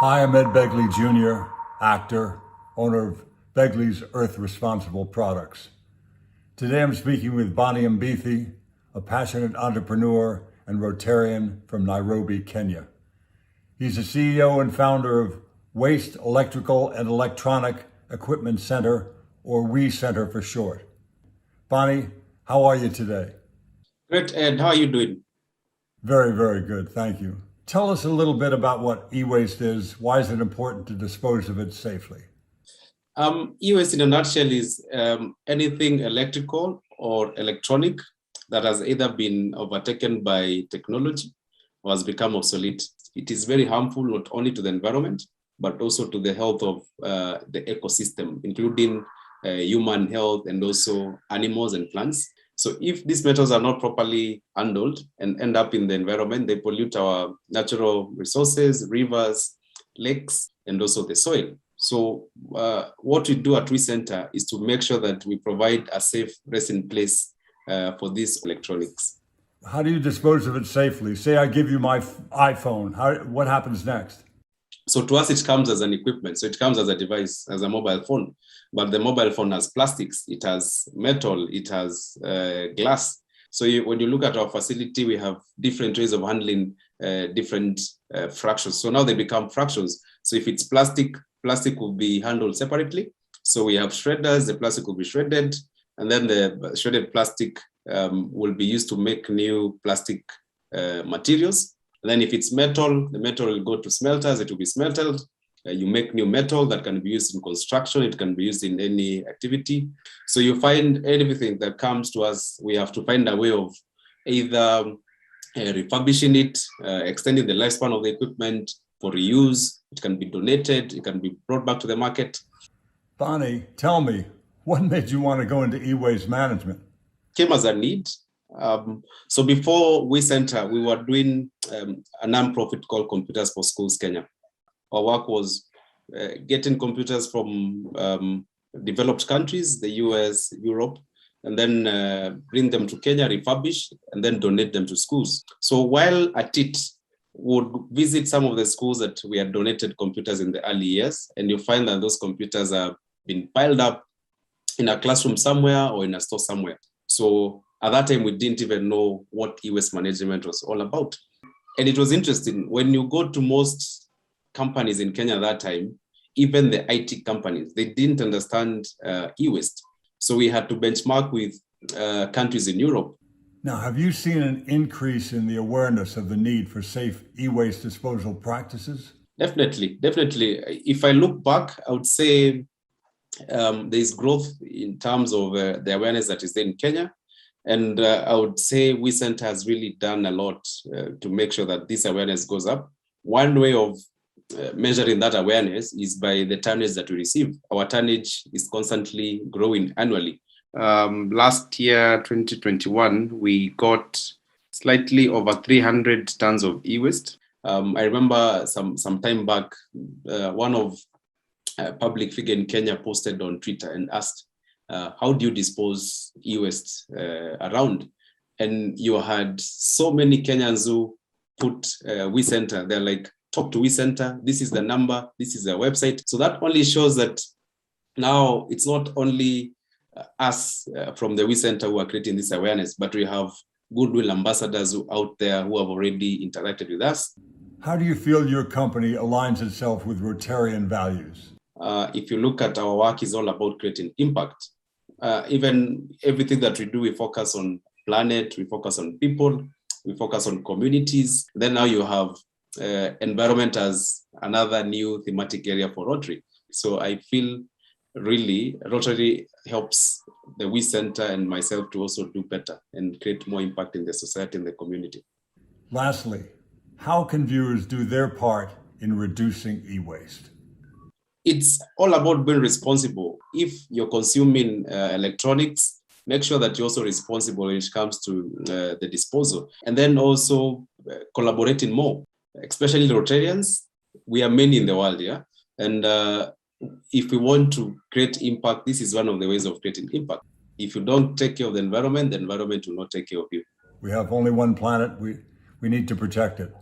Hi, I'm Ed Begley Jr., actor, owner of Begley's Earth Responsible Products. Today I'm speaking with Bonnie MBithi, a passionate entrepreneur and Rotarian from Nairobi, Kenya. He's the CEO and founder of Waste Electrical and Electronic Equipment Center, or WE Center for short. Bonnie, how are you today? Great, Ed. How are you doing? Very, very good. Thank you. Tell us a little bit about what e-waste is. Why is it important to dispose of it safely? E-waste in a nutshell is anything electrical or electronic that has either been overtaken by technology or has become obsolete. It is very harmful not only to the environment, but also to the health of the ecosystem, including human health and also animals and plants. So if these metals are not properly handled and end up in the environment, they pollute our natural resources, rivers, lakes, and also the soil. So what we do at WE Center is to make sure that we provide a safe resting place for these electronics. How do you dispose of it safely? Say I give you my iPhone. What happens next? So to us, it comes as an equipment. So it comes as a device, as a mobile phone. But the mobile phone has plastics, it has metal, it has glass. So when you look at our facility, we have different ways of handling different fractions. So now they become fractions. So if it's plastic, plastic will be handled separately. So we have shredders, the plastic will be shredded, and then the shredded plastic will be used to make new plastic materials. And then if it's metal, the metal will go to smelters, it will be smelted. You make new metal that can be used in construction, it can be used in any activity. So you find everything that comes to us, we have to find a way of either refurbishing it, extending the lifespan of the equipment for reuse. It can be donated, it can be brought back to the market. Bonnie, tell me, what made you want to go into e-waste management? Came as a need. So before WE Center, we were doing a non-profit called Computers for Schools Kenya. Our work was getting computers from developed countries, the US, Europe, and then bring them to Kenya, refurbish, and then donate them to schools. So while at it, we would visit some of the schools that we had donated computers in the early years, and you find that those computers have been piled up in a classroom somewhere or in a store somewhere. So at that time, we didn't even know what e-waste management was all about. And it was interesting. When you go to most companies in Kenya at that time, even the IT companies, they didn't understand e-waste. So we had to benchmark with countries in Europe. Now, have you seen an increase in the awareness of the need for safe e-waste disposal practices? Definitely. If I look back, I would say there's growth in terms of the awareness that is there in Kenya. And I would say WE Center has really done a lot to make sure that this awareness goes up. One way of measuring that awareness is by the tonnage that we receive. Our tonnage is constantly growing annually. Last year, 2021, we got slightly over 300 tons of e-waste. I remember some time back, one of public figure in Kenya posted on Twitter and asked, how do you dispose e-waste around? And you had so many Kenyans who put WE Center. They're like, talk to WE Center. This is the number. This is their website. So that only shows that now it's not only us from the WE Center who are creating this awareness, but we have goodwill ambassadors out there who have already interacted with us. How do you feel your company aligns itself with Rotarian values? If you look at our work, is all about creating impact. Even everything that we do, we focus on planet, we focus on people, we focus on communities. Then now you have environment as another new thematic area for Rotary. So I feel really Rotary helps the WE Center and myself to also do better and create more impact in the society and the community. Lastly, how can viewers do their part in reducing e-waste? It's all about being responsible. If you're consuming electronics, make sure that you're also responsible when it comes to the disposal. And then also collaborating more, especially Rotarians. We are many in the world, yeah? And if we want to create impact, this is one of the ways of creating impact. If you don't take care of the environment will not take care of you. We have only one planet. We need to protect it.